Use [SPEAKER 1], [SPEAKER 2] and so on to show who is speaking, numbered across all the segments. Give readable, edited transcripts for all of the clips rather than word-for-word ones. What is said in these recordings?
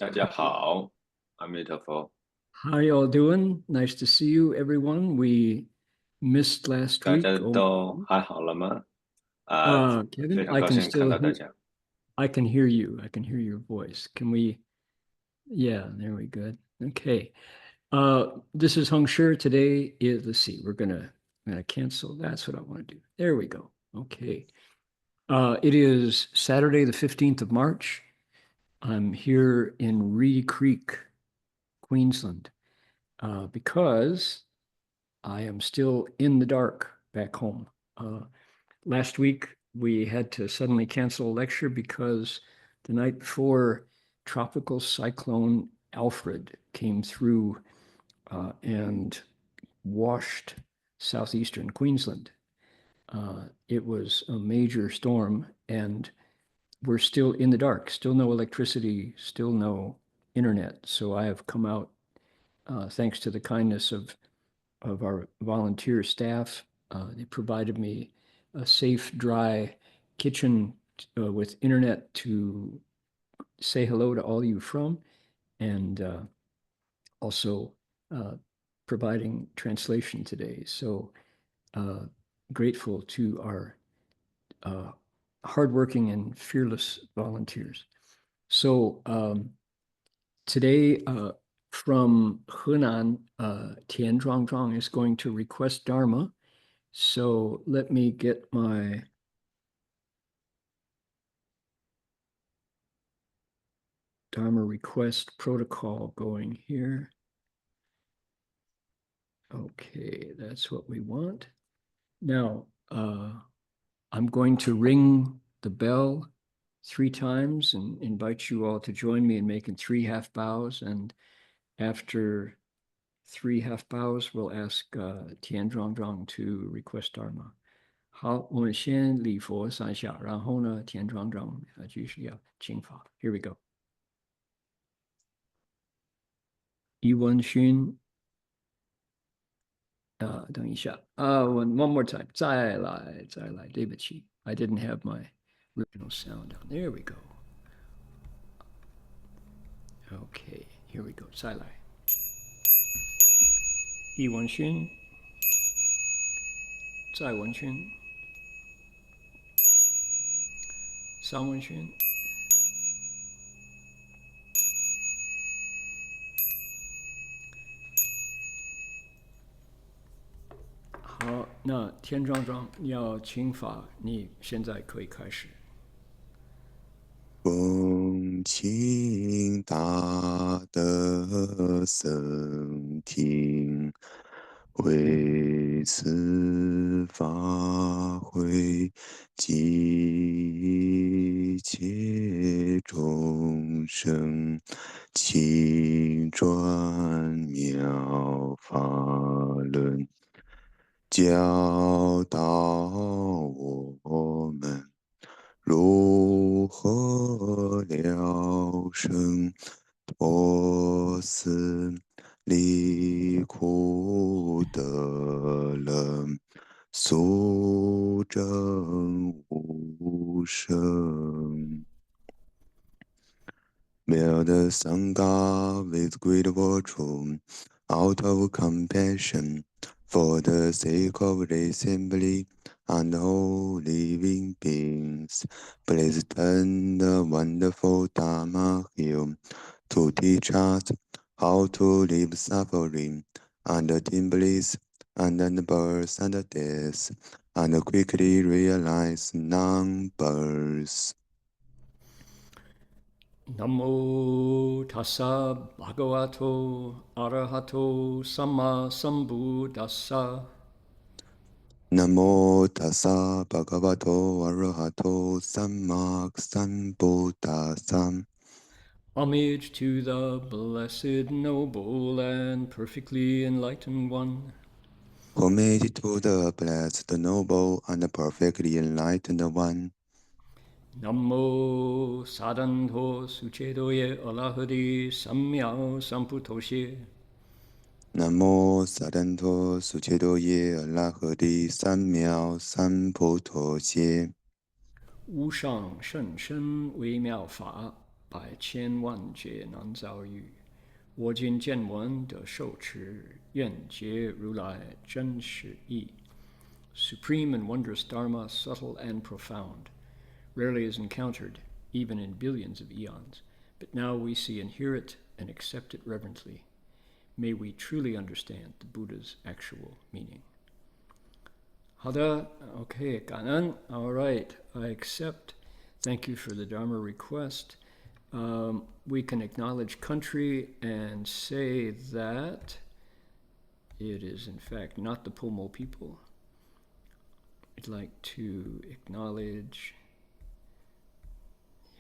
[SPEAKER 1] 大家好，阿弥陀佛，How
[SPEAKER 2] y'all doing? Nice to see you, everyone. We missed last
[SPEAKER 1] 大家
[SPEAKER 2] week. Oh,
[SPEAKER 1] 都还好了吗？啊，非
[SPEAKER 2] Kevin,
[SPEAKER 1] 常高兴看到大家。
[SPEAKER 2] I can hear you. I can hear your voice. Can we? Yeah, there we go. Okay. This is Heng Shi. Today is, let's see, I'm gonna cancel. That's what I want to do. There we go. Okay. It is Saturday, the 15th of March. I'm here in Reedy Creek, Queensland, because I am still in the dark back home. Last week, we had to suddenly cancel a lecture because the night before, Tropical Cyclone Alfred came through and washed southeastern Queensland. It was a major storm, and we're still in the dark, still no electricity, still no internet. So I have come out, thanks to the kindness of our volunteer staff. They provided me a safe, dry kitchen with internet to say hello to all you from, and also uh, providing translation today. So uh, grateful to our hardworking and fearless volunteers. So today, from Henan, Tian Zhuangzhuang is going to request Dharma. So let me get my Dharma request protocol going here. Okay, that's what we want. Now, I'm going to ring the bell 3 times and invite you all to join me in making 3 half bows. And after 3 half bows, we'll ask Tian Zhuangzhuang to request Dharma. 好，我们先礼佛3下，然后呢，田庄庄继续要请法。Here we go. 一文勋，等一下one more time，再来，对不起，I didn't have my original sound on. There we go. Okay, here we go. 再来，一文勋，再文勋，三文勋。好，那田庄庄要请法，你现在可以开始。
[SPEAKER 3] 恭请大德僧听，为此法会，及一切众生，请转妙法轮，教导我们。如何了生脱死离苦得乐，速证无生。Build the Sangha with great virtue, out of compassion, for the sake of the assembly and all living beings. Please turn the wonderful Dharma here to teach us how to live suffering and attain bliss and end birth and death, and quickly realize non-birth.
[SPEAKER 2] นะโมทัสสะภะคะวะโตอะระหะโตสัมมาสัมพุทธัสสะ
[SPEAKER 3] Namo tassa bhagavato arahato sammak sambuddhassa.
[SPEAKER 2] Homage to the blessed, noble, and perfectly enlightened one.
[SPEAKER 3] Homage to the blessed, the noble, and the perfectly enlightened one.
[SPEAKER 2] Namo Sadanto Suchedoye Alahadi Samyao Samputoshe.
[SPEAKER 3] Namo Sadanto Suchedoye Alahadi Samyao Samputoshe.
[SPEAKER 2] 无上甚深微妙法，百千万劫难遭遇。我今见闻得受持，愿解如来真实义。Supreme and wondrous Dharma, subtle and profound, rarely is encountered, even in billions of eons. But now we see and hear it and accept it reverently. May we truly understand the Buddha's actual meaning. 好的 OK, 感恩 All right, I accept. Thank you for the Dharma request. We can acknowledge country and say that it is in fact not the Pomo people. I'd like to acknowledge,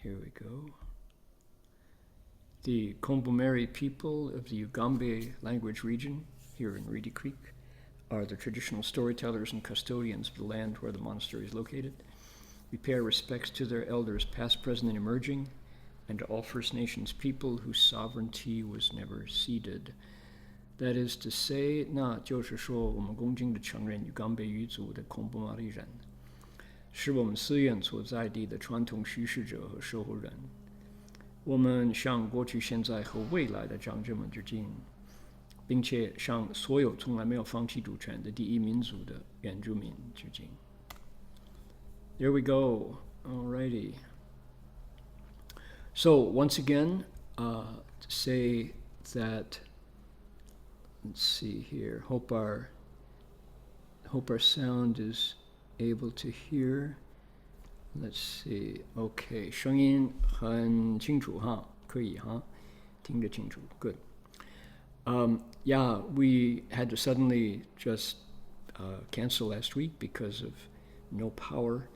[SPEAKER 2] here we go, the Kombumerri people of the Ugambe language region here in Reedy Creek are the traditional storytellers and custodians of the land where the monastery is located. We pay our respects to their elders past, present, and emerging, and to all First Nations people whose sovereignty was never ceded. That is to say, 那就是说我们恭敬地承认Ugambe语族的孔布马里人是我们寺院所在地的传统叙事者和守护人。我们向过去、现在和未来的长者们致敬，并且向所有从来没有放弃主权的第一民族的原住民致敬。There we go. Alrighty. So once again, to say that, let's see here. Hope our sound is able to hear. Let's see. Okay, 声音很清楚哈，可以哈，听得清楚。Good. Yeah, we had to suddenly just cancel last week because of no power.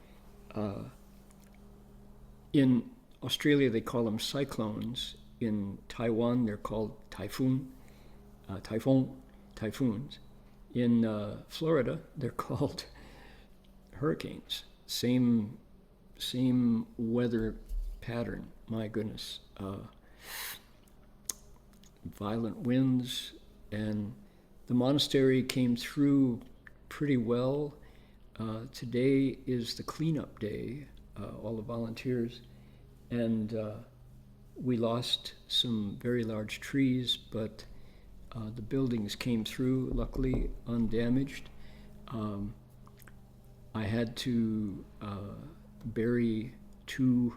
[SPEAKER 2] In Australia, they call them cyclones. In Taiwan, they're called typhoons. In Florida, they're called hurricanes. Same weather pattern. My goodness. Violent winds, and the monastery came through pretty well. Today is the cleanup day, all the volunteers, and we lost some very large trees, but the buildings came through, luckily undamaged. I had to bury 2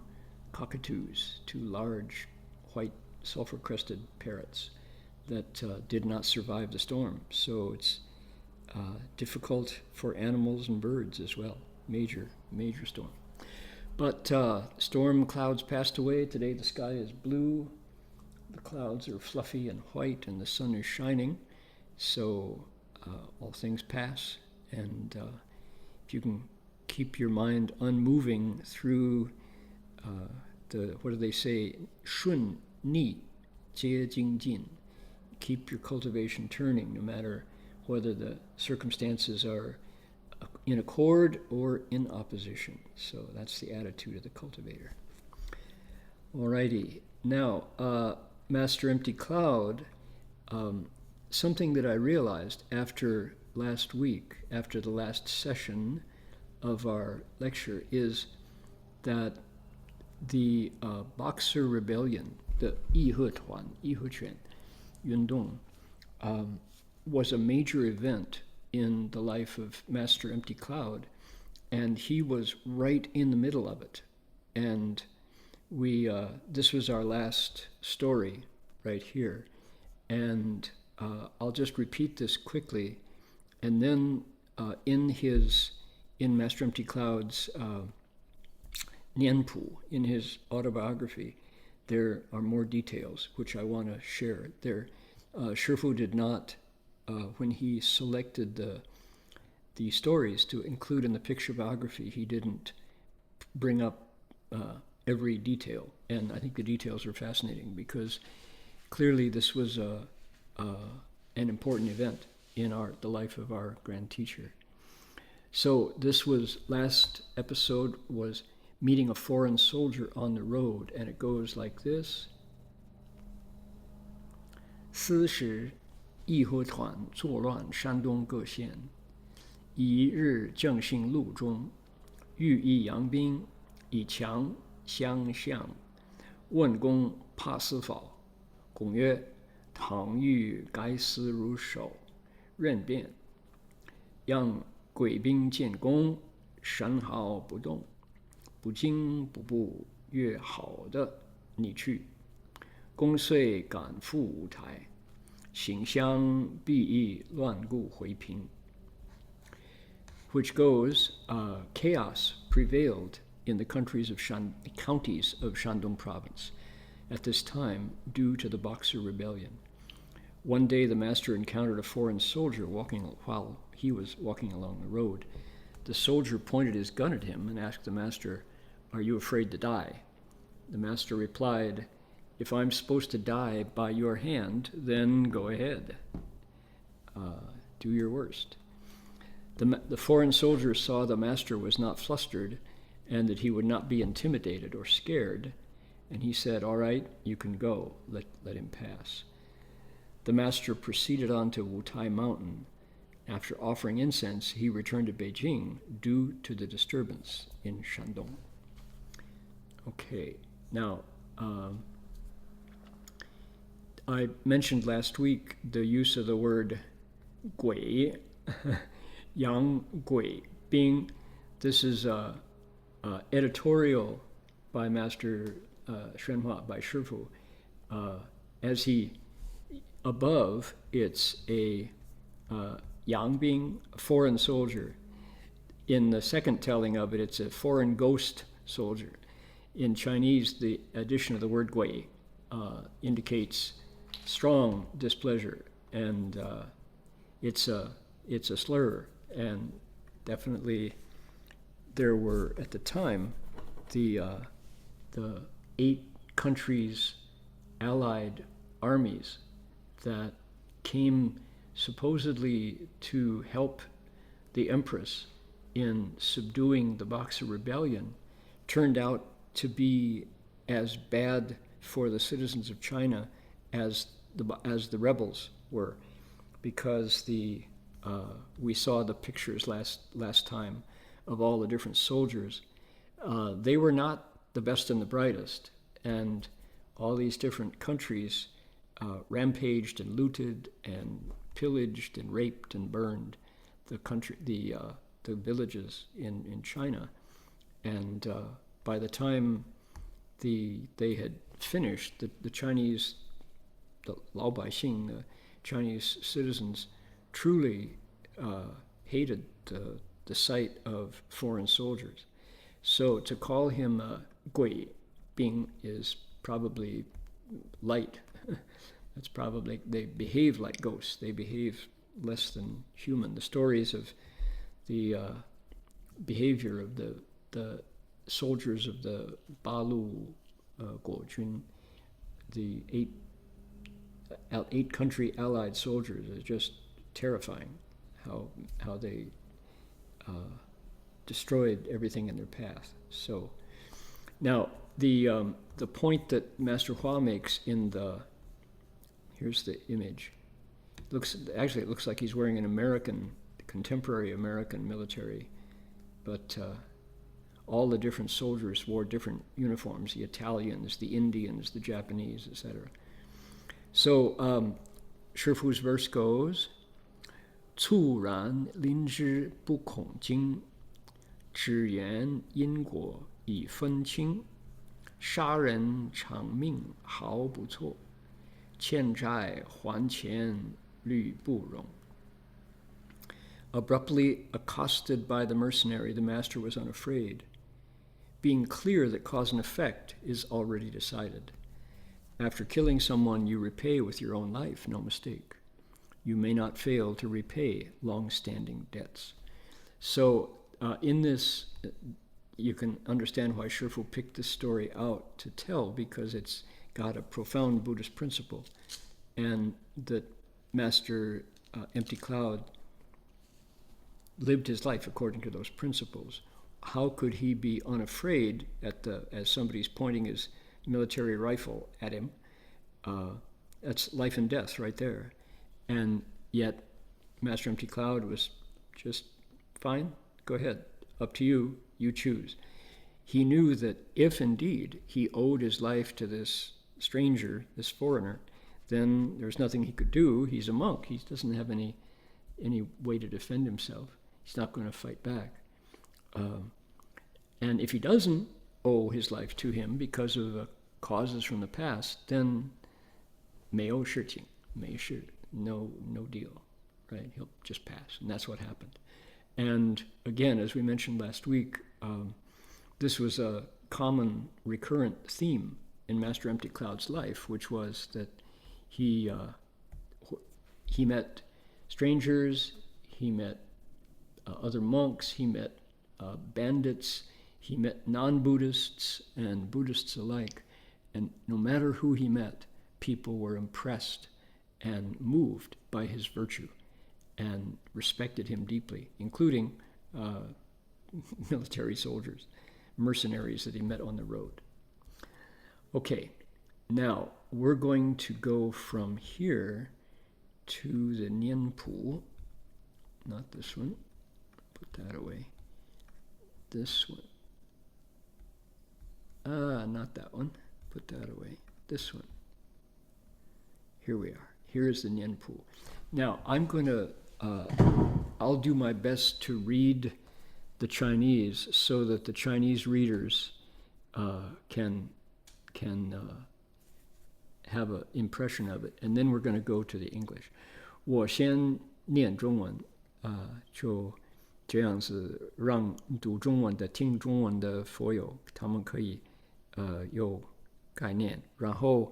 [SPEAKER 2] cockatoos, 2 large white sulfur-crested parrots that did not survive the storm. So it's difficult for animals and birds as well. Major storm. But storm clouds passed away. Today the sky is blue. The clouds are fluffy and white, and the sun is shining. So all things pass. And if you can keep your mind unmoving through what do they say? 顺逆皆精进. Keep your cultivation turning, no matter whether the circumstances are in accord or in opposition. So that's the attitude of the cultivator. Alrighty. Now, Master Empty Cloud, something that I realized after last week, after the last session of our lecture, is that the Boxer Rebellion, the 义和团, 义和拳运动, was a major event in the life of Master Empty Cloud, and he was right in the middle of it. And this was our last story right here. And I'll just repeat this quickly. And then in Master Empty Cloud's Nianpu, in his autobiography, there are more details which I want to share. Shifu did not, when he selected the stories to include in the picture biography, he didn't bring up every detail. And I think the details are fascinating because clearly this was an important event in the life of our grand teacher. So this was, last episode was meeting a foreign soldier on the road, and it goes like this. 斯时义和团作乱山东各县，一日正信路中，欲以扬兵以强相向，问公怕司否？公曰：倘欲该司如首，任便。让贵宾见公，神毫不动，不惊不怖，曰好的，你去。公遂赶赴五台，行相必亦乱故回平。Which goes, chaos prevailed in the counties of Shandong province at this time due to the Boxer Rebellion. One day the master encountered a foreign soldier while he was walking along the road. The soldier pointed his gun at him and asked the master, "Are you afraid to die?" The master replied, "If I'm supposed to die by your hand, then go ahead. Do your worst." The foreign soldier saw the master was not flustered and that he would not be intimidated or scared, and he said, "All right, you can go, let him pass." The master proceeded on to Wutai Mountain. After offering incense, he returned to Beijing due to the disturbance in Shandong. Okay, now, I mentioned last week the use of the word gui, yang gui, bing. This is a editorial by Master Xuanhua, by Shifu. As he, above, it's a yang bing, a foreign soldier. In the second telling of it, it's a foreign ghost soldier. In Chinese, the addition of the word gui indicates strong displeasure, and it's a slur, and definitely there were at the time the 8 countries allied armies that came supposedly to help the Empress in subduing the Boxer Rebellion turned out to be as bad for the citizens of China as the rebels were, because we saw the pictures last time of all the different soldiers. They were not the best and the brightest, and all these different countries rampaged and looted and pillaged and raped and burned the villages in China. And by the time they had finished, the Chinese, the Lao Baixing, the Chinese citizens, truly hated the sight of foreign soldiers. So to call him gui bing is probably light. That's probably, they behave like ghosts. They behave less than human. The stories of the behavior of the soldiers of the Balu Guojun, the eight country allied soldiers, is just terrifying. How they destroyed everything in their path. So now the point that Master Hua makes in here's the image. It looks like he's wearing an contemporary American military, but all the different soldiers wore different uniforms: the Italians, the Indians, the Japanese, etc. So Shifu's verse goes, 猝然临之不恐惊，只缘因果已分清，杀人偿命毫不错，欠债还钱虑不容。Abruptly accosted by the mercenary, the master was unafraid, being clear that cause and effect is already decided. After killing someone, you repay with your own life, no mistake. You may not fail to repay long-standing debts. So in this, you can understand why Shifu picked this story out to tell, because it's got a profound Buddhist principle, and that Master Empty Cloud lived his life according to those principles. How could he be unafraid as somebody's pointing his military rifle at him? That's life and death right there. And yet Master Empty Cloud was just fine. Go ahead. Up to you. You choose. he knew that if indeed he owed his life to this stranger, this foreigner, then there's nothing he could do. He's a monk. He doesn't have any way to defend himself. He's not going to fight back. And if he doesn't owe his life to him because of causes from the past, then 没有事情, 没事, no deal, right? He'll just pass, and that's what happened. And again, as we mentioned last week, this was a common recurrent theme in Master Empty Cloud's life, which was that he met strangers, he met other monks, he met bandits, he met non-Buddhists and Buddhists alike, and no matter who he met, people were impressed and moved by his virtue and respected him deeply, including military soldiers, mercenaries that he met on the road. Okay, now we're going to go from here to the Nianpu, not this one, put that away, this one, not that one, put that away, this one. Here we are. Here's the Nianpu. Now, I'm going to, I'll do my best to read the Chinese so that the Chinese readers can have an impression of it. And then we're going to go to the English. 我先念中文，就这样子让读中文的、听中文的佛友他们可以有概念，然后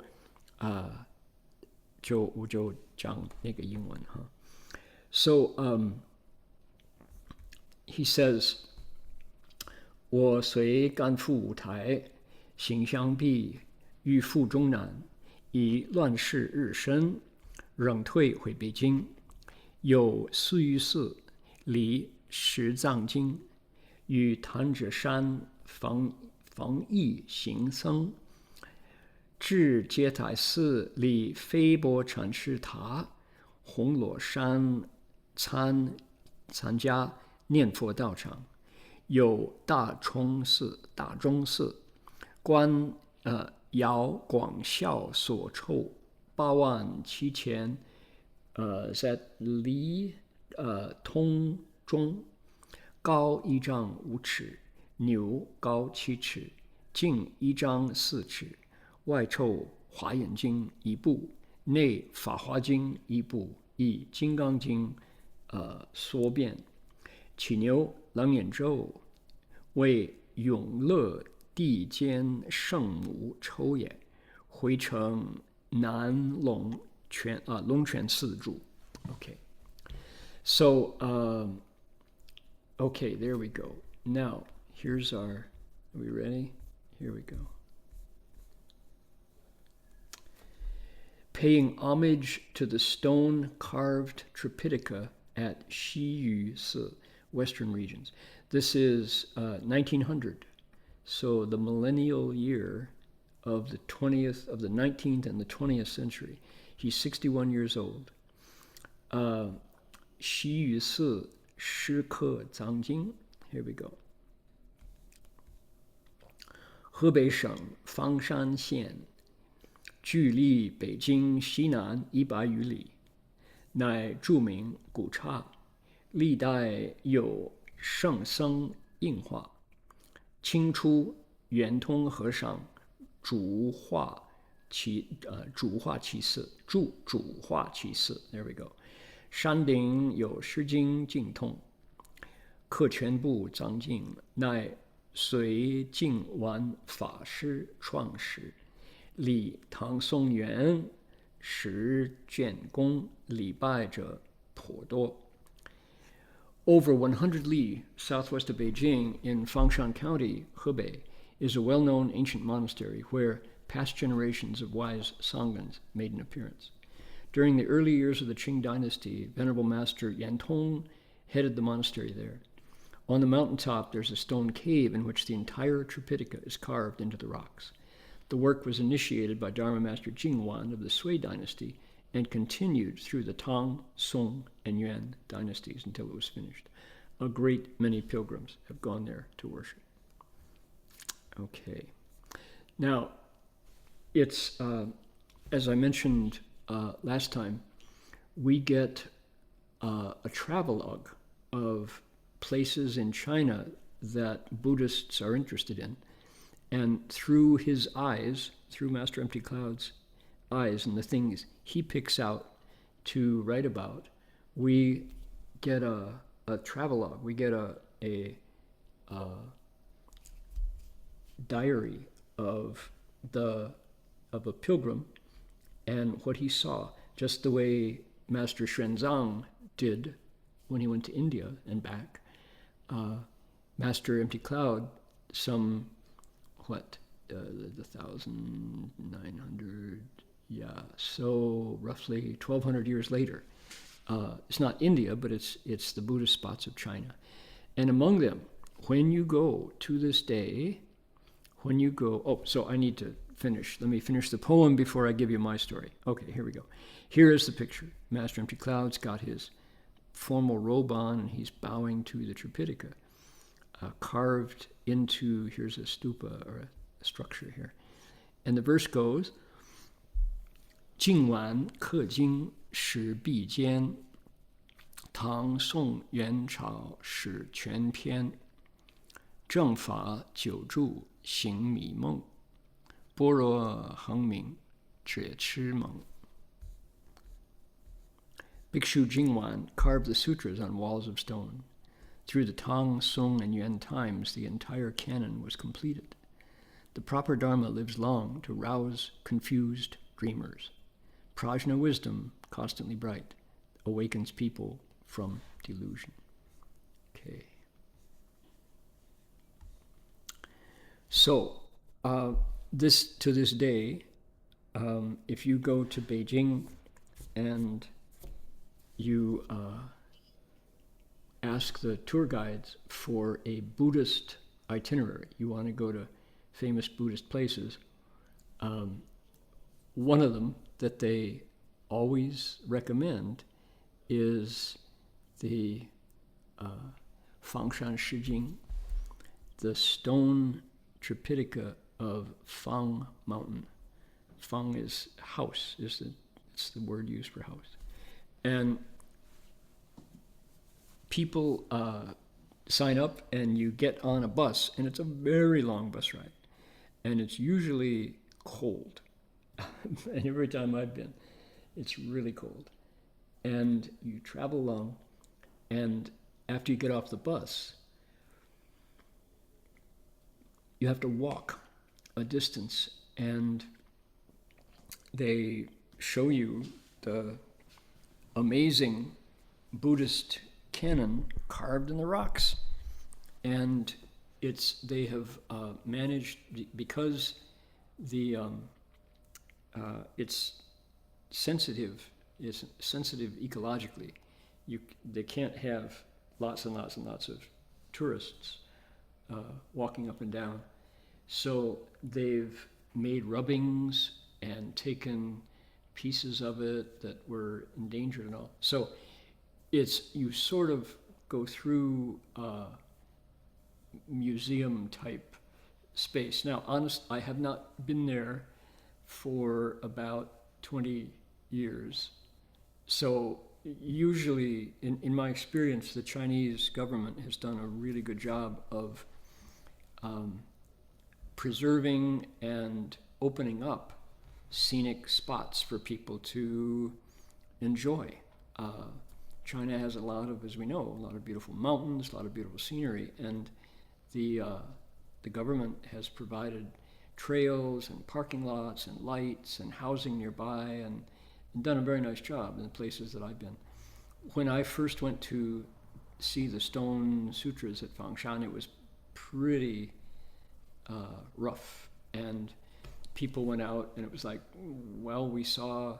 [SPEAKER 2] 我就讲那个英文哈。So he says, 我虽赶赴舞台，行相避，欲赴中南，以乱世日深，仍退回北京。有寺于寺，离十藏经，与潭柘山防疫行僧。至接台寺，离飞波禅师塔，红螺山参加念佛道场。有大钟寺、观姚广孝所抽87000在离通中，高1丈5尺，牛高7尺，径1丈4尺，外抽华严经1部，内法华经1部，以金刚经缩变。起牛楞严咒，为永乐地间圣母抽也，回程南龙泉寺住。Okay. So, okay, there we go. Now, here's our, are we ready? Here we go. Paying homage to the stone-carved Tripitaka at Xiyu Si, Western regions. This is 1900, so the millennial year of the 19th and the 20th century. He's 61 years old. 西于寺诗刻藏经 Here we go. 河北省房山县，距离北京西南100余里，乃著名古刹，历代有圣僧印画。清初圆通和尚主画其寺。There we go. 山顶有诗经净通，刻全部藏经，乃隋净完法师创始，历唐宋元10卷功，礼拜者颇多。Over 100 li southwest of Beijing in Fangshan County, Hebei, is a well-known ancient monastery where past generations of wise Sanghans made an appearance. During the early years of the Qing dynasty, Venerable Master Yantong headed the monastery there. On the mountaintop, there's a stone cave in which the entire Tripitaka is carved into the rocks. The work was initiated by Dharma Master Jingwan of the Sui dynasty and continued through the Tang, Song, and Yuan dynasties until it was finished. A great many pilgrims have gone there to worship. Okay. Now, it's, as I mentioned last time, we get a travelogue of places in China that Buddhists are interested in. And through his eyes, through Master Empty Cloud's eyes and the things he picks out to write about, we get a travelogue. We get a diary of a pilgrim and what he saw, just the way Master Xuanzang did when he went to India and back. Master Empty Cloud, the 1,900, so roughly 1,200 years later. It's not India, but it's the Buddhist spots of China. And among them, when you go to this day, so I need to finish. Let me finish the poem before I give you my story. Okay, here we go. Here is the picture. Master Empty Cloud's got his formal robe on, and he's bowing to the Tripitaka, carved into, here's a stupa, or a structure here. And the verse goes, 今晚刻经史必坚，唐宋元朝史全篇，正法久住行迷梦，般若恒明觉痴蒙. Bhikshu Jingwan carved the sutras on walls of stone. Through the Tang, Song, and Yuan times, the entire canon was completed. The proper Dharma lives long to rouse confused dreamers. Prajna wisdom, constantly bright, awakens people from delusion. Okay. So, to this day, if you go to Beijing and you ask the tour guides for a Buddhist itinerary, you want to go to famous Buddhist places, one of them that they always recommend is the Fangshan Shijing, the stone Tripitaka of Fang Mountain. Fang is house, it's the word used for house. And people sign up and you get on a bus, and it's a very long bus ride. And it's usually cold. And every time I've been, it's really cold. And you travel along, and after you get off the bus, you have to walk a distance, and they show you the amazing Buddhist canon carved in the rocks. And they have managed, because it's sensitive ecologically. They can't have lots and lots and lots of tourists walking up and down. So they've made rubbings and taken pieces of it that were endangered and all. So you sort of go through museum type space. Now, I have not been there for about 20 years. So usually, in my experience, the Chinese government has done a really good job of preserving and opening up scenic spots for people to enjoy. China has a lot of, as we know, a lot of beautiful mountains, a lot of beautiful scenery, and the government has provided trails and parking lots and lights and housing nearby, and done a very nice job in the places that I've been. When I first went to see the stone sutras at Fangshan, it was pretty rough, and people went out and it was like, well, we saw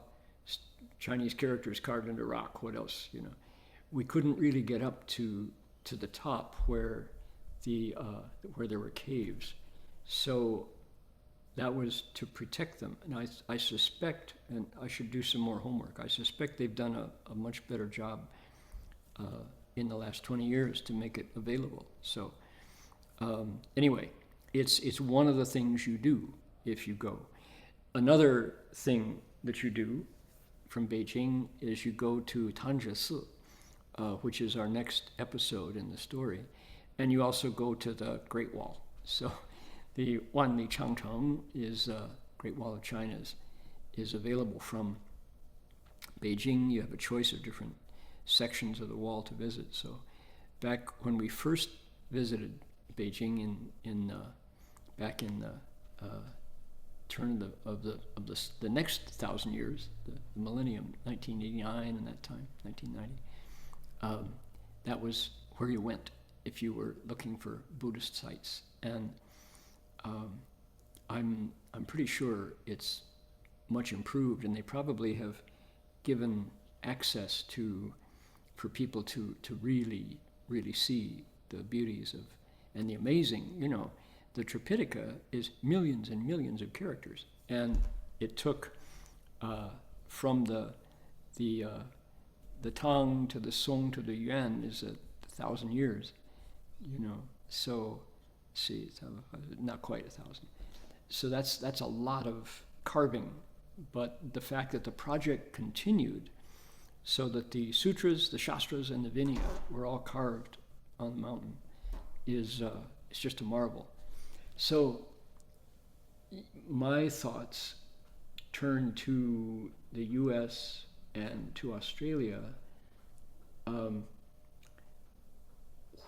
[SPEAKER 2] Chinese characters carved into rock, what else, We couldn't really get up to the top where there were caves. So that was to protect them. And I suspect, and I should do some more homework, I suspect they've done a much better job in the last 20 years to make it available. So anyway, it's one of the things you do if you go. Another thing that you do from Beijing is you go to Tangzhesi, which is our next episode in the story, and you also go to the Great Wall. So the Wanli Changcheng is Great Wall of China is available from Beijing. You have a choice of different sections of the wall to visit. So back when we first visited Beijing back in the turn of the next 1,000 years, the millennium, 1989, and that time, 1990, that was where you went if you were looking for Buddhist sites. And I'm pretty sure it's much improved, and they probably have given access for people to really see the beauties of and the amazing. The Tripitaka is millions and millions of characters, and it took from the Tang to the Song to the Yuan is 1,000 years. So see, it's not quite 1,000. So that's a lot of carving, but the fact that the project continued so that the sutras, the shastras, and the Vinaya were all carved on the mountain is just a marvel. So my thoughts turn to the US and to Australia.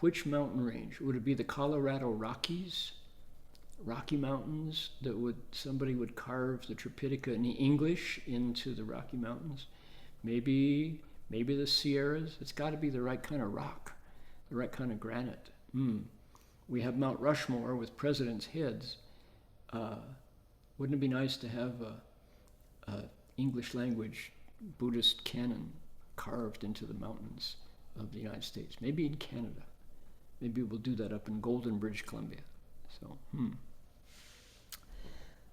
[SPEAKER 2] Which mountain range? Would it be the Colorado Rockies? Rocky Mountains that somebody would carve the Tripitaka in English into the Rocky Mountains? Maybe the Sierras. It's got to be the right kind of rock, the right kind of granite. We have Mount Rushmore with presidents' heads. Wouldn't it be nice to have a English language Buddhist canon carved into the mountains of the United States? Maybe in Canada. Maybe we'll do that up in Golden, British Columbia. So,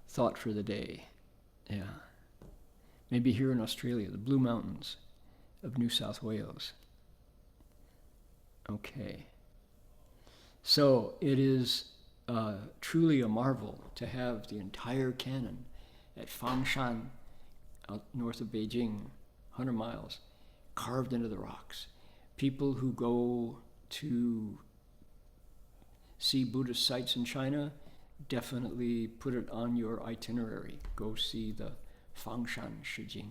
[SPEAKER 2] thought for the day. Yeah. Maybe here in Australia, the Blue Mountains of New South Wales. Okay. So it is truly a marvel to have the entire canon at Fangshan, out north of Beijing, 100 miles, carved into the rocks. People who go to see Buddhist sites in China, definitely put it on your itinerary. Go see the Fangshan Shijing.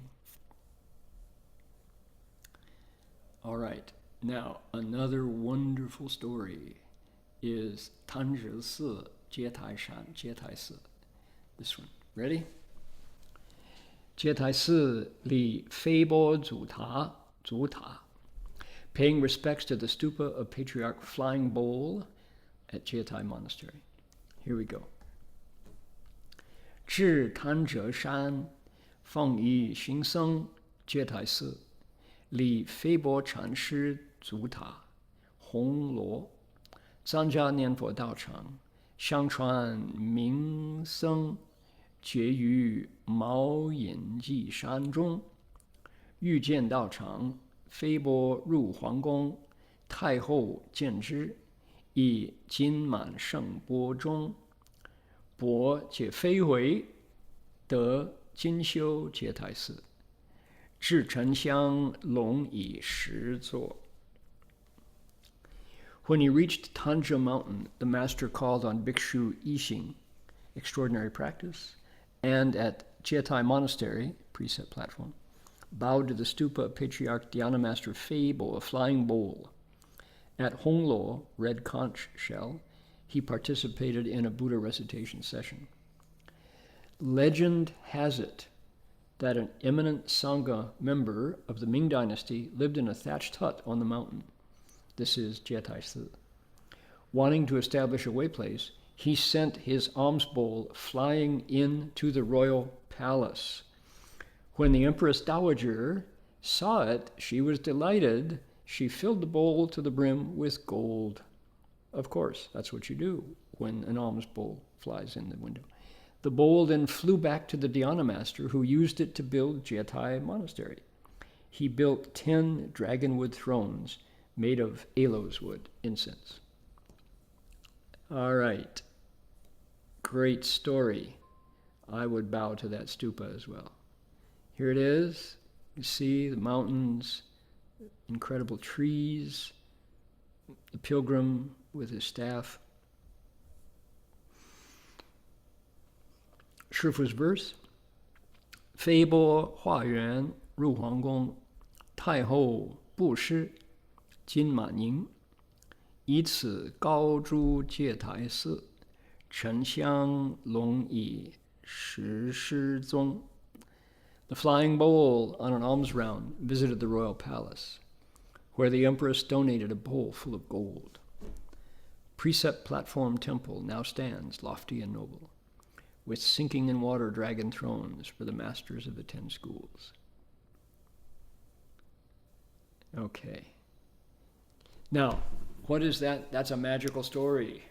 [SPEAKER 2] All right, now another wonderful story is Tangzhesi Jietai Si. This one, ready? Jietai Si li Feibo Zuta, paying respects to the stupa of Patriarch Flying Bowl at Jietai Monastery. Here we go. 至潭柘山奉以行僧接台寺礼飞波禅师祖塔红罗张家念佛道场相传名僧结于毛隐髻山中遇见道场飞波入皇宫太后见之以金满圣钵中钵解飞回得金修结台寺至沉香龙以石座。 When he reached Tanja Mountain, the master called on Bhikshu Yixing, extraordinary practice, and at Jietai Monastery, precept platform, bowed to the stupa of Patriarch Dhyana Master Feibo, a flying bowl. At Honglo, red conch shell, he participated in a Buddha recitation session. Legend has it that an eminent Sangha member of the Ming Dynasty lived in a thatched hut on the mountain. This is Jietai Si. Wanting to establish a way place, he sent his alms bowl flying into the royal palace. When the Empress Dowager saw it, she was delighted. She filled the bowl to the brim with gold. Of course, that's what you do when an alms bowl flies in the window. The bowl then flew back to the Dhyana master, who used it to build Jietai Monastery. He built 10 dragonwood thrones made of aloes wood, incense. All right. great story. I would bow to that stupa as well. Here it is. You see the mountains, incredible trees, the pilgrim with his staff. Shifu's verse: 飞波化缘入皇宫，太后不施金马宁，以此高诸戒台寺，沉香龙以石狮宗。The flying bowl on an alms round visited the royal palace, where the empress donated a bowl full of gold. Precept platform temple now stands lofty and noble, with sinking in water dragon thrones for the masters of the 10 schools. Okay. Now, what is that? That's a magical story.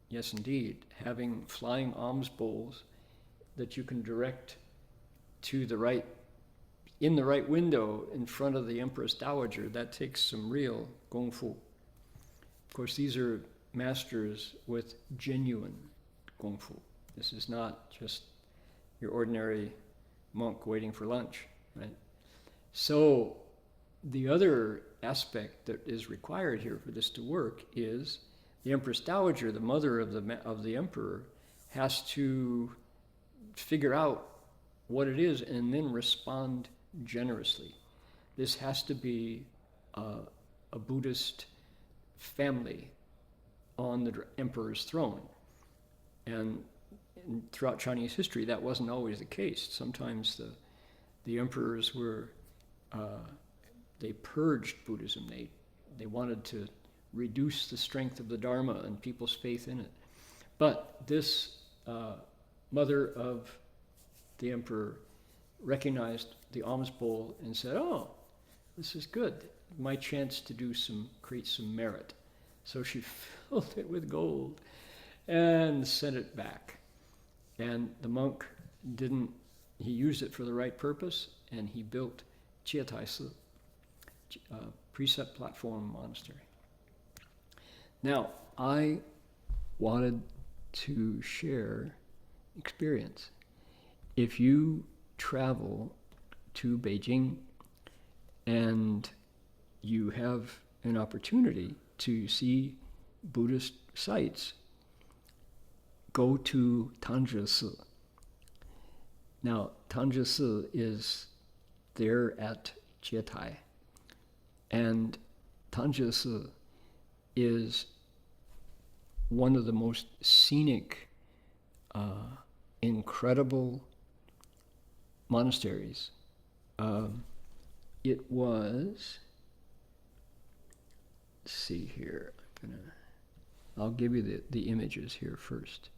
[SPEAKER 2] Yes, indeed. Having flying alms bowls that you can direct to the right, in the right window in front of the Empress Dowager, that takes some real gongfu. Of course, these are masters with genuine gongfu. This is not just your ordinary monk waiting for lunch, right? So the other aspect that is required here for this to work is the Empress Dowager, the mother of the emperor, has to figure out what it is and then respond generously. This has to be a Buddhist family on the emperor's throne. And throughout Chinese history, that wasn't always the case. Sometimes the emperors were, they purged Buddhism. They wanted to reduce the strength of the Dharma and people's faith in it. But this mother of the emperor recognized the alms bowl and said, oh, this is good. My chance to create some merit. So she filled it with gold and sent it back. And the monk he used it for the right purpose, and he built Chiatai-si, Precept Platform Monastery. Now, I wanted to share experience. If you travel to Beijing and you have an opportunity to see Buddhist sites, go to Tangzhe-si. Now, Tangzhe-si is there at Jietai, and Tangzhe-si is one of the most scenic, incredible monasteries. It was, let's see here, I'll give you the images here first.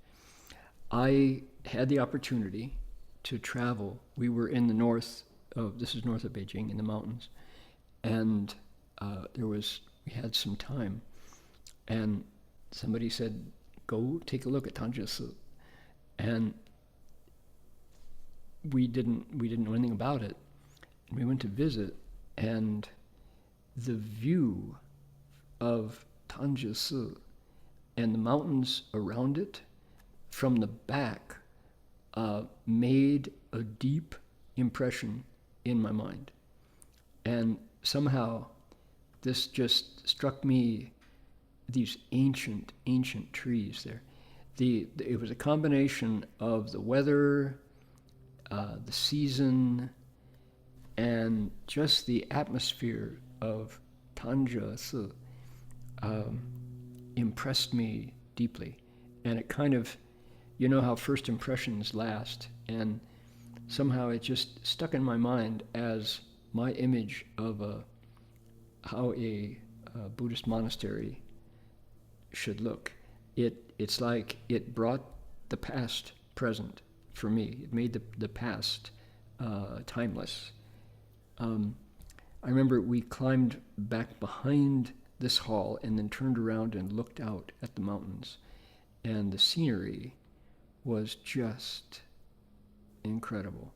[SPEAKER 2] I had the opportunity to travel. We were in the this is north of Beijing, in the mountains, and we had some time, and somebody said, go take a look at Tangzhe-si. And we didn't know anything about it. And we went to visit, and the view of Tangzhe-si and the mountains around it from the back made a deep impression in my mind. And somehow this just struck me, these ancient trees there. It was a combination of the weather, the season, and just the atmosphere of Tangzhe-si impressed me deeply. And it kind of, you know how first impressions last, and somehow it just stuck in my mind as my image of how a Buddhist monastery should look. It's like it brought the past present for me. It made the past timeless. I remember we climbed back behind this hall and then turned around and looked out at the mountains, and the scenery was just incredible.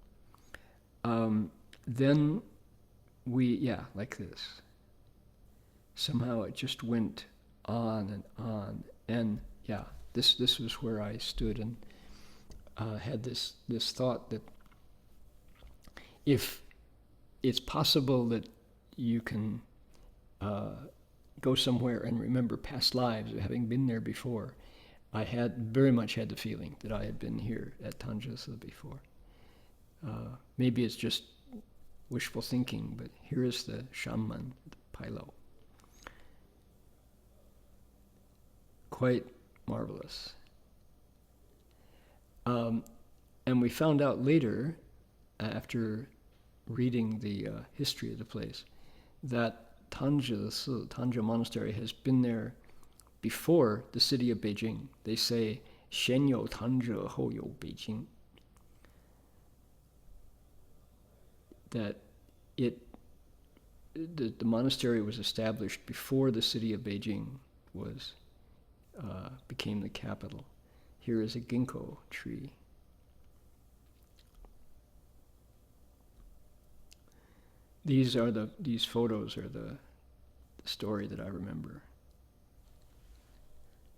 [SPEAKER 2] Then like this. Somehow it just went on, and this was where I stood and had this thought that if it's possible that you can go somewhere and remember past lives of having been there before, I had very much had the feeling that I had been here at Tanjasa before. Maybe it's just wishful thinking, but here is the shaman, the Pailo. Quite marvelous. And we found out later, after reading the history of the place, that Tanja Monastery has been there before the city of Beijing. They say, 先有Tanja, 后有北京. That the monastery was established before the city of Beijing became the capital. Here is a ginkgo tree. These photos are the story that I remember.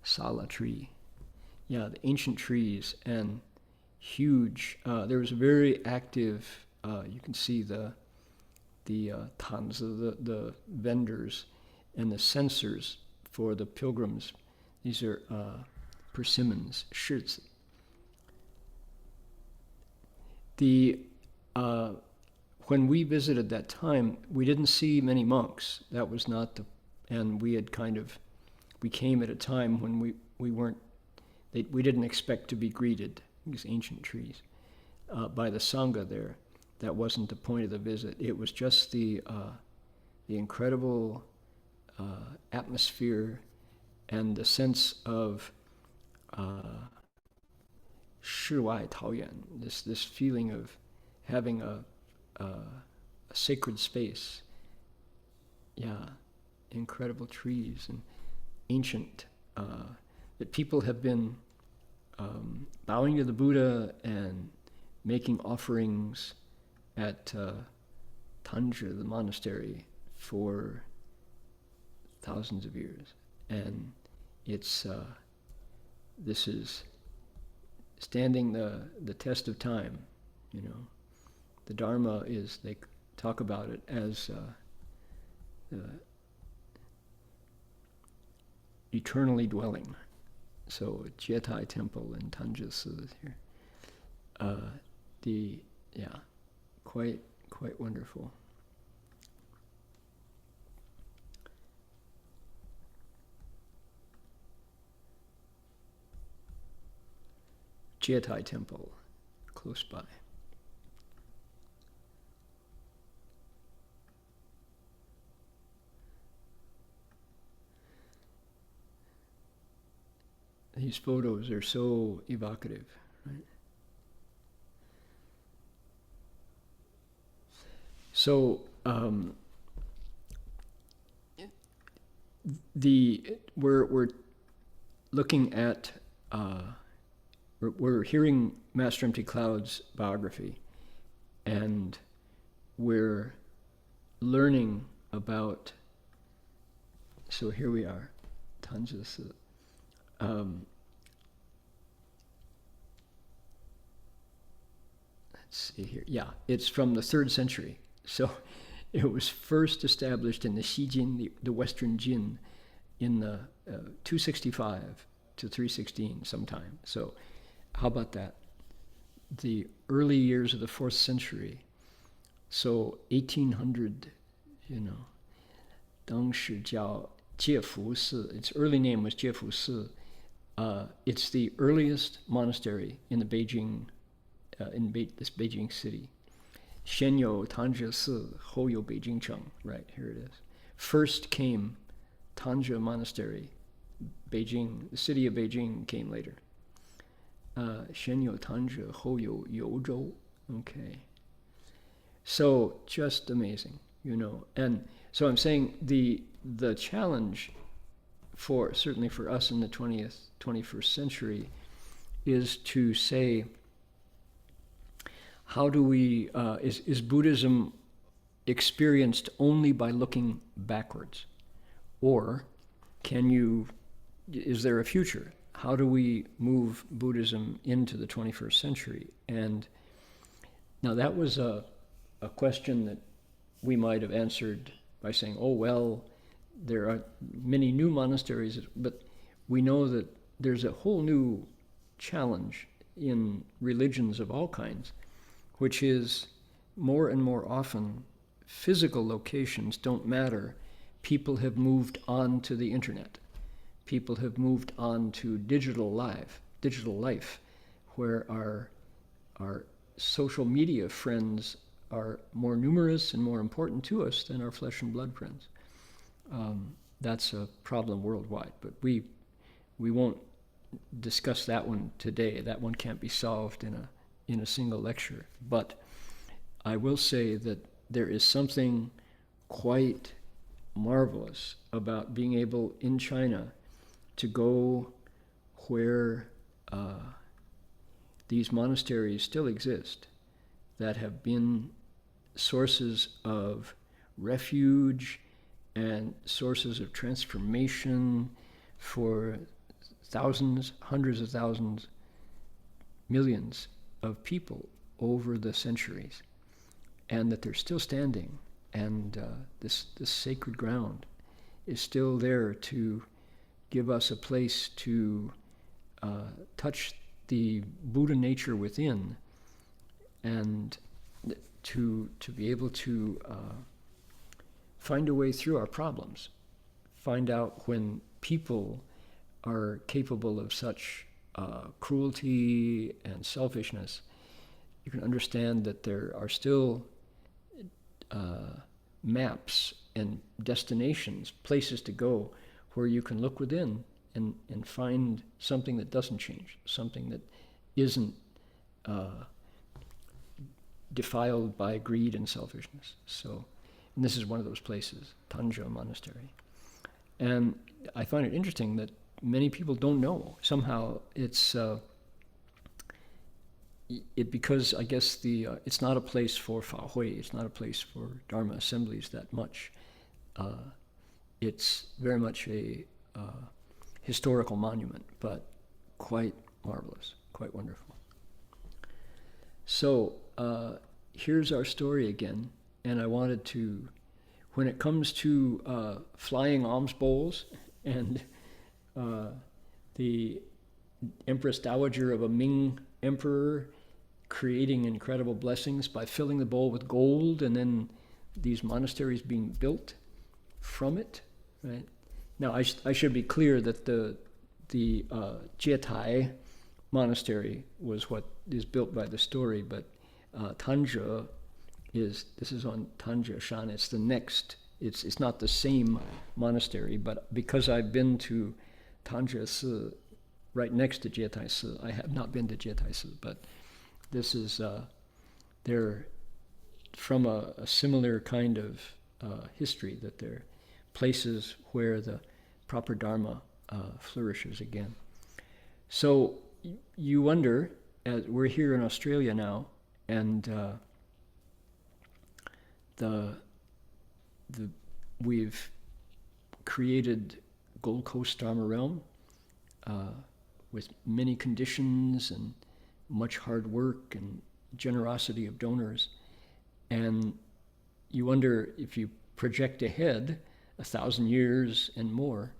[SPEAKER 2] Sala tree. Yeah, the ancient trees and huge. There was a very active, you can see the tons of the vendors and the censors for the pilgrims. These are persimmons, shizi. When we visited that time, we didn't see many monks. That was not and we came at a time when we didn't expect to be greeted, these ancient trees, by the Sangha there. That wasn't the point of the visit. It was just the incredible atmosphere and the sense of 世外桃源, this feeling of having a sacred space. Yeah, incredible trees and ancient, that people have been bowing to the Buddha and making offerings at Tanja, the monastery, for thousands of years. And this is standing the test of time, you know. The Dharma is, they talk about it as eternally dwelling. So Jietai Temple in Tanjasa is here. Quite wonderful. Jietai Temple, close by. These photos are so evocative, right? So we're looking at we're hearing Master Empty Cloud's biography, and we're learning about. So here we are, Tanjasa. Let's see here. Yeah, it's from the 3rd century. So it was first established in the Xijin, the Western Jin, in the 265 to 316 sometime. So how about that? The early years of the 4th century. So 1800, you know, 当时叫介福寺. Its early name was 介福寺. It's the earliest monastery in the Beijing, this Beijing city. 先有Tanja寺, 后有北京城. Right, here it is. First came Tanja Monastery. Beijing, the city of Beijing came later. 先有Tanja, 后有幽州. Okay. So just amazing, you know. And so I'm saying the challenge certainly for us in the 21st century is to say, how do we, is Buddhism experienced only by looking backwards? Or is there a future? how do we move Buddhism into the 21st century? And now that was a question that we might have answered by saying, oh, well, there are many new monasteries, but we know that there's a whole new challenge in religions of all kinds, which is more and more often physical locations don't matter. People have moved on to the internet. People have moved on to digital life, where our social media friends are more numerous and more important to us than our flesh and blood friends. That's a problem worldwide, but we won't discuss that one today. That one can't be solved in a single lecture. But I will say that there is something quite marvelous about being able in China to go where these monasteries still exist, that have been sources of refuge and sources of transformation for thousands, hundreds of thousands, millions of people over the centuries, and that they're still standing, and this sacred ground is still there to give us a place to touch the Buddha nature within, and to be able to find a way through our problems, find out when people are capable of such cruelty and selfishness. You can understand that there are still maps and destinations, places to go, where you can look within and find something that doesn't change, something that isn't defiled by greed and selfishness. So, and this is one of those places, Tanja Monastery. And I find it interesting that many people don't know. Somehow it's because I guess it's not a place for Fa Hui, it's not a place for Dharma assemblies that much. It's very much a historical monument, but quite marvelous, quite wonderful. So here's our story again, and I wanted to, when it comes to flying alms bowls and the Empress Dowager of a Ming emperor creating incredible blessings by filling the bowl with gold, and then these monasteries being built from it, right? Now, I should be clear that the Jietai monastery was what is built by the story, but Tanja this is on Tanja Shan. It's the next. It's not the same monastery, but because I've been to Tanja Si, right next to Jietai Si, I have not been to Jietai Si, but this is they're from a similar kind of history, that they're places where the proper Dharma flourishes again. So you wonder, we're here in Australia now, and we've created Gold Coast Dharma Realm with many conditions and much hard work and generosity of donors. And you wonder, if you project ahead 1,000 years and more,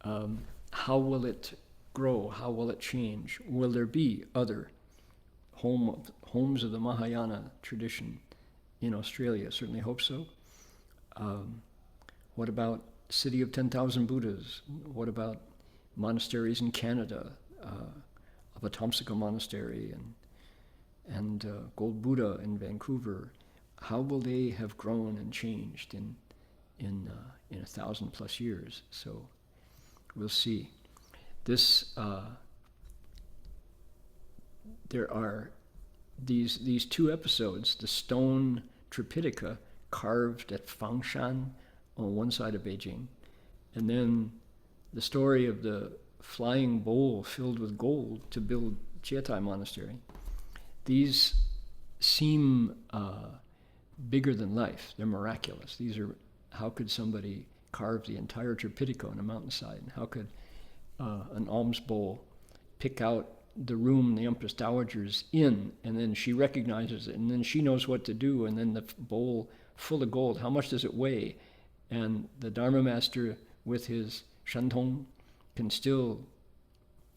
[SPEAKER 2] how will it grow? How will it change? Will there be other homes of the Mahayana tradition in Australia? Certainly hope so. What about City of 10,000 Buddhas? What about monasteries in Canada, Avatamsaka Monastery and Gold Buddha in Vancouver? How will they have grown and changed in 1,000+ years? So we'll see. This there are these two episodes: the stone Tripitaka carved at Fangshan on one side of Beijing, and then the story of the flying bowl filled with gold to build Jietai Monastery. These seem bigger than life. They're miraculous. These are, how could somebody carve the entire Tripitaka on a mountainside? And how could an alms bowl, pick out the room the Empress Dowager's in, and then she recognizes it, and then she knows what to do, and then the bowl full of gold, how much does it weigh? And the Dharma Master with his shantong can still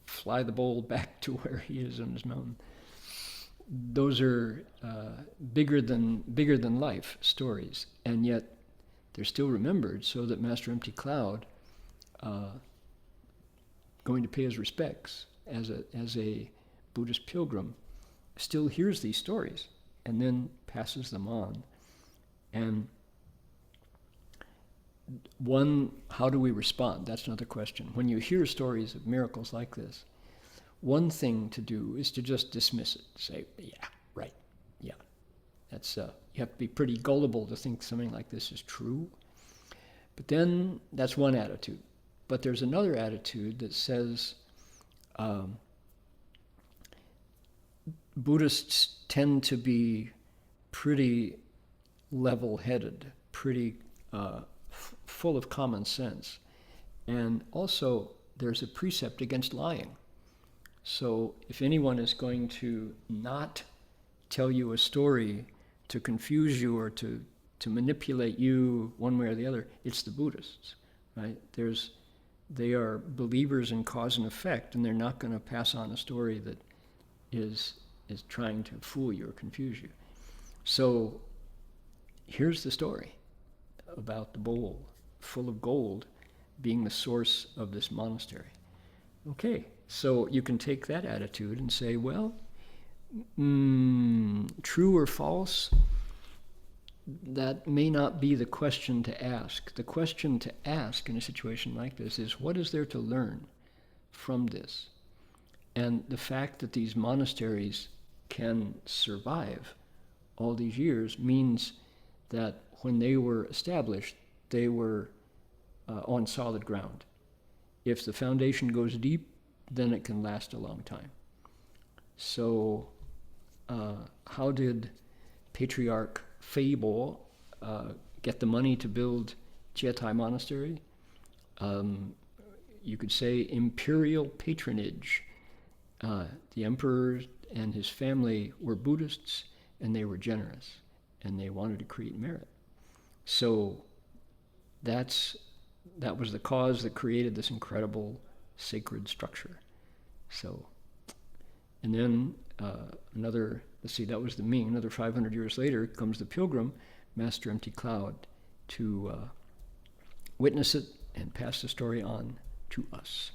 [SPEAKER 2] fly the bowl back to where he is on his mountain. Those are bigger than life stories, and yet they're still remembered, so that Master Empty Cloud, going to pay his respects as a Buddhist pilgrim, still hears these stories and then passes them on. And how do we respond? That's another question. When you hear stories of miracles like this, one thing to do is to just dismiss it. Say, yeah, right, yeah. That's you have to be pretty gullible to think something like this is true. But then that's one attitude. But there's another attitude that says Buddhists tend to be pretty level-headed, pretty full of common sense. And also, there's a precept against lying. So if anyone is going to not tell you a story to confuse you or to manipulate you one way or the other, it's the Buddhists, right? They are believers in cause and effect, and they're not going to pass on a story that is trying to fool you or confuse you. So here's the story about the bowl full of gold being the source of this monastery. Okay, so you can take that attitude and say, well, true or false, that may not be the question to ask. The question to ask in a situation like this is, what is there to learn from this? And the fact that these monasteries can survive all these years means that when they were established, they were on solid ground. If the foundation goes deep, then it can last a long time. So how did Patriarch Feibo get the money to build Jietai Monastery? You could say imperial patronage. The emperor and his family were Buddhists, and they were generous, and they wanted to create merit. So that was the cause that created this incredible sacred structure. So, and then that was the Ming. Another 500 years later comes the pilgrim, Master Empty Cloud, to witness it and pass the story on to us.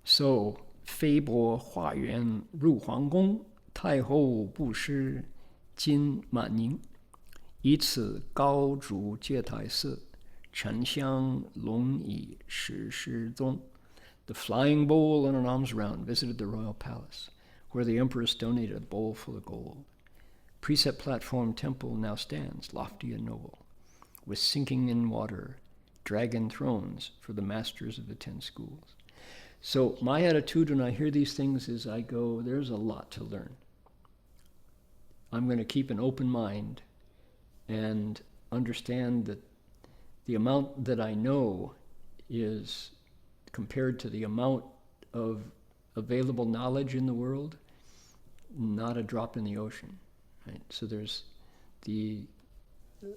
[SPEAKER 2] So, 飞钵化缘入皇宫，太后不施金满宁，以此高筑戒台寺，沉香龙椅始师宗。The flying bowl on an alms round visited the royal palace, where the empress donated a bowl full of gold. Precept platform temple now stands, lofty and noble, with sinking in water, dragon thrones for the masters of the 10 schools. So my attitude when I hear these things is I go, there's a lot to learn. I'm going to keep an open mind and understand that the amount that I know is compared to the amount of available knowledge in the world, not a drop in the ocean. Right? So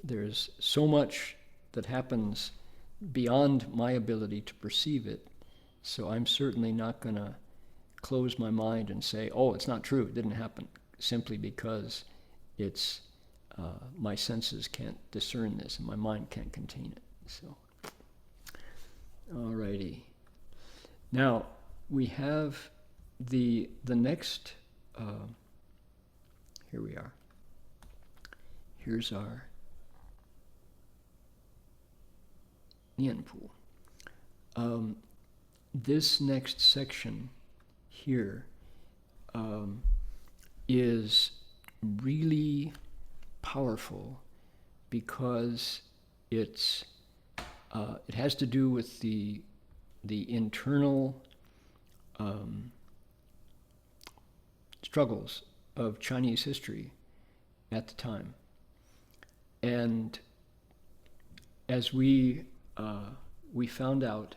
[SPEAKER 2] there's so much that happens beyond my ability to perceive it. So I'm certainly not going to close my mind and say, oh, it's not true, it didn't happen, simply because it's my senses can't discern this and my mind can't contain it. So, all righty. Now, we have the next, here we are. Here's our Nianpu. This next section here is really powerful because it has to do with the internal struggles of Chinese history at the time. And as we found out,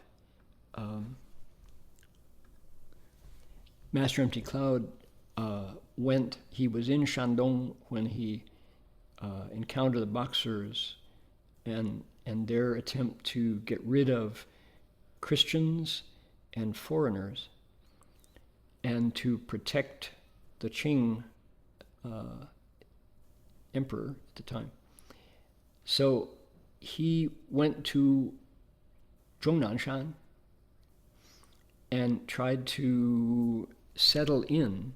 [SPEAKER 2] Master Empty Cloud he was in Shandong when he encountered the Boxers and their attempt to get rid of Christians and foreigners and to protect the Qing emperor at the time. So he went to Zhongnanshan and tried to settle in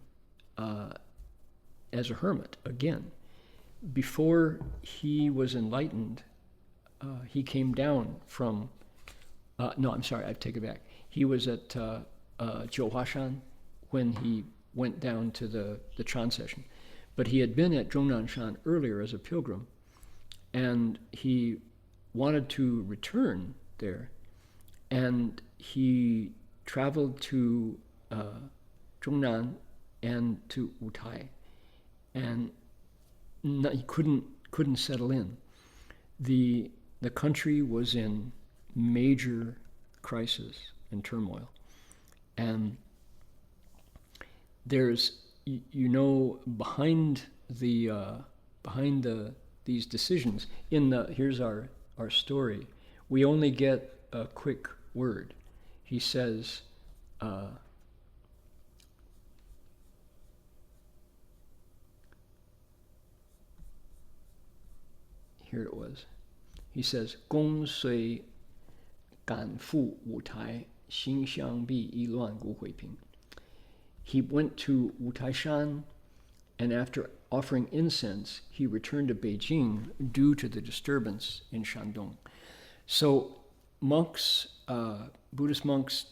[SPEAKER 2] as a hermit again. Before he was enlightened, he came down from, no, I'm sorry, I take it back. He was at Jiuhuashan when he went down to the Chan session. But he had been at Zhongnanshan earlier as a pilgrim, and he wanted to return there, and he traveled to Zhongnan and to Wutai, and he couldn't settle in. The country was in major crisis and turmoil, and there's behind these decisions here's our story. We only get a quick word. He says, here it was. He says, 公虽赶赴五台，心相必一乱故会平. He went to Wutaishan, and after offering incense, he returned to Beijing due to the disturbance in Shandong. So monks, Buddhist monks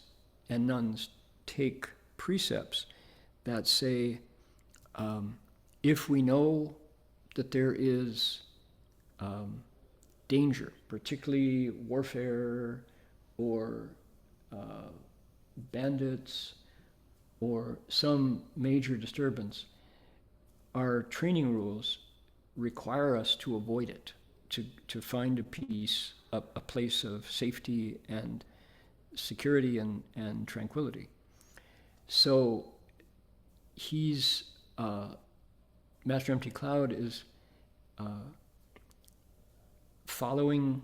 [SPEAKER 2] and nuns take precepts that say, if we know that there is danger, particularly warfare or bandits or some major disturbance, our training rules require us to avoid it, to find a peace, a place of safety and security and tranquility. So he's, Master Empty Cloud is following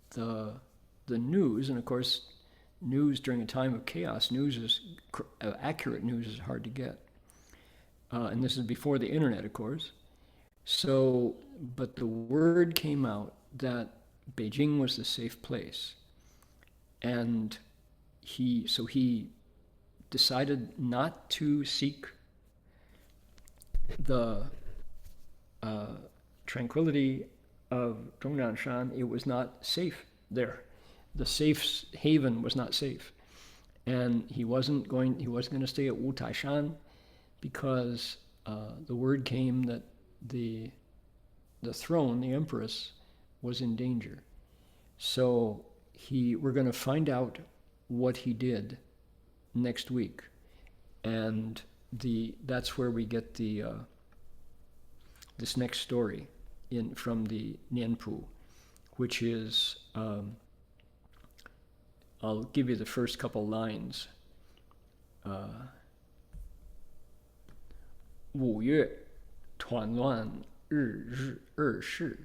[SPEAKER 2] the news, and of course, news during a time of chaos, accurate news is hard to get. And this is before the internet, of course. So, but the word came out that Beijing was the safe place. And he decided not to seek the tranquility of Zhongnanshan. It was not safe there. The safe haven was not safe. And he wasn't going to stay at Wutaishan because the word came that the throne, the empress, was in danger. So we're going to find out what he did next week, and that's where we get this next story from the Nianpu, which is I'll give you the first couple lines. 5月团乱日事，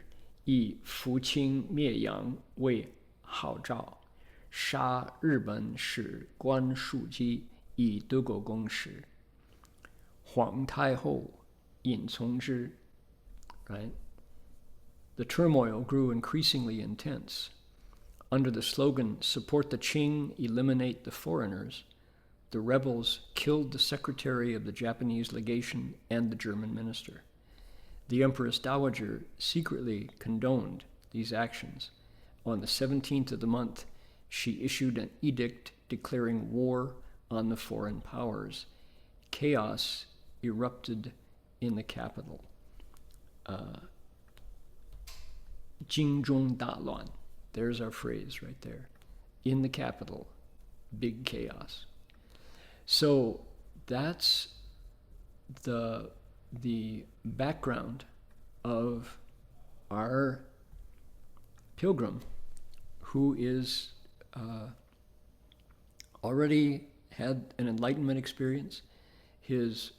[SPEAKER 2] 以扶清灭洋为号召，杀日本使官庶几，以德国公使。皇太后引从之. Right? The turmoil grew increasingly intense. Under the slogan, "Support the Qing, eliminate the foreigners," the rebels killed the secretary of the Japanese legation and the German minister. The Empress Dowager secretly condoned these actions. On the 17th of the month, she issued an edict declaring war on the foreign powers. Chaos erupted in the capital. 京中大乱. There's our phrase right there. In the capital, big chaos. So that's the background of our pilgrim, who is already had an enlightenment experience His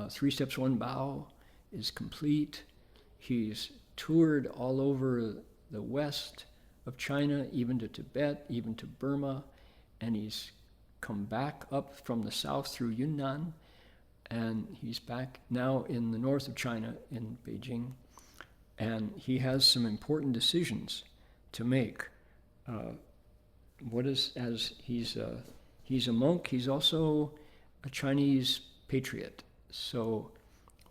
[SPEAKER 2] 3 Steps, 1 Bow is complete. He's toured all over the west of China, even to Tibet, even to Burma, and he's come back up from the south through Yunnan, and he's back now in the north of China in Beijing, and he has some important decisions to make. He's a monk, he's also a Chinese patriot. So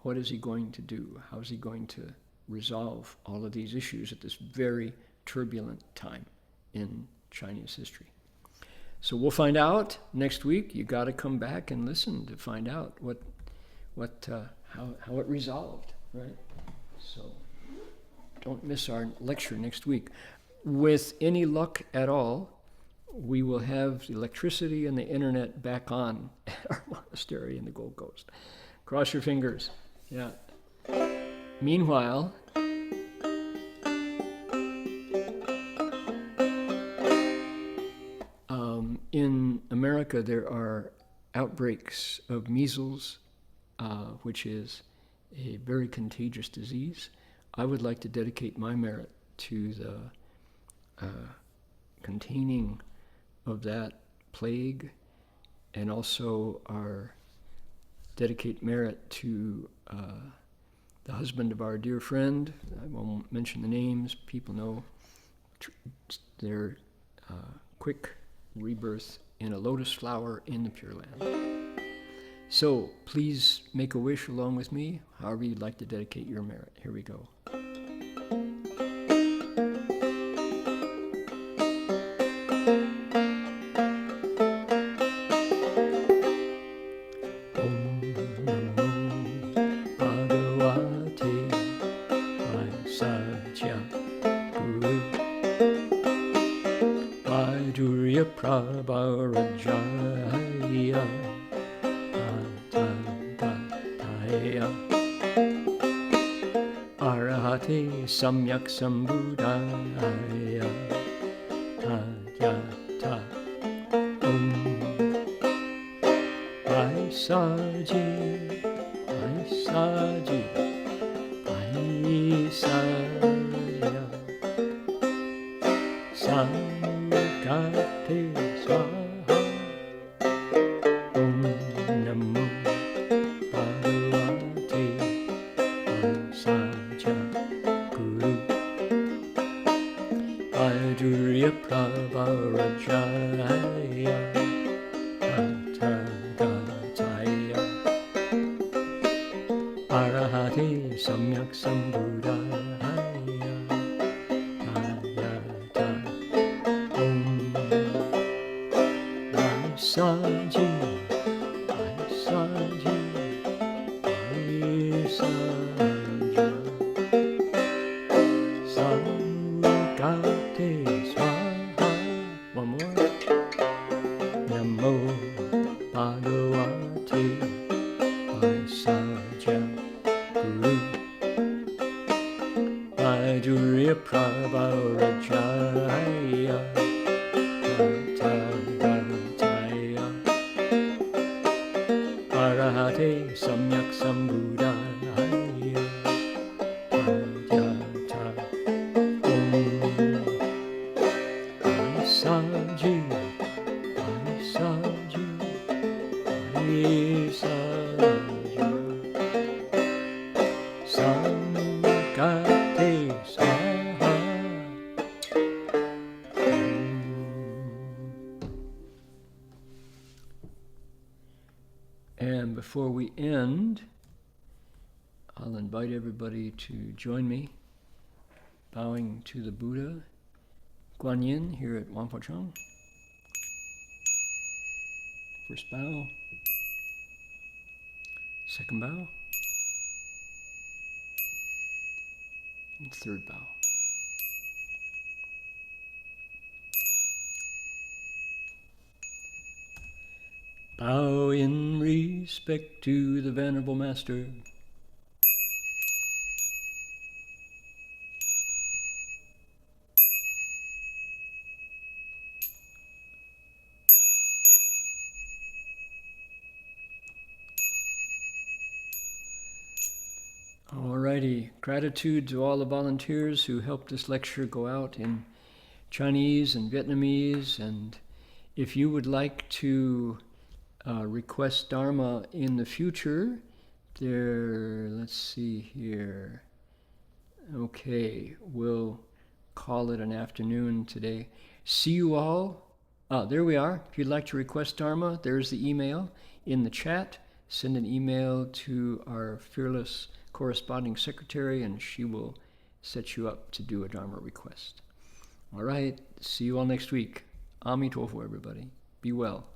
[SPEAKER 2] what is he going to do? How is he going to resolve all of these issues at this very turbulent time in Chinese history? So we'll find out next week. You got to come back and listen to find out how it resolved, right? So don't miss our lecture next week. With any luck at all, we will have the electricity and the internet back on at our monastery in the Gold Coast. Cross your fingers. Yeah. Meanwhile, in America, there are outbreaks of measles, which is a very contagious disease. I would like to dedicate my merit to the containing of that plague, and also dedicate merit to the husband of our dear friend. I won't mention the names. People know their quick rebirth in a lotus flower in the Pure Land. So please make a wish along with me, however you'd like to dedicate your merit. Here we go. Arahate Samyak Sambuddhaya Tathata Om Vaisaji Vaisaji Vaisaja Sankate Swaha Om Namo Bhagavate Vaisaja Guru Adurya Prabharajaya Tathagataaya Arahate Samyak Sambuddhaya Ayata Om Vaisaji Vaisaji Vaisaja Sankate Swaha. One more. Namo Bhagavate Vaisaja Guru Adurya Prabharajaya Tathagataaya Arahate Samyak Sambuddhaya Ayata Om Vaisaji Vaisaji Vaisaja Sankate Swaha. And before we end, I'll invite everybody to join me, bowing to the Buddha, Guan Yin here at Wangpo-Chang. First bow, second bow, and third bow. Bow in respect to the Venerable Master. Gratitude to all the volunteers who helped this lecture go out in Chinese and Vietnamese. And if you would like to request Dharma in the future, let's see here. Okay, we'll call it an afternoon today. See you all. There we are. If you'd like to request Dharma, there's the email in the chat. Send an email to our fearless corresponding secretary, and she will set you up to do a Dharma request. All right. See you all next week. Amitofo, everybody. Be well.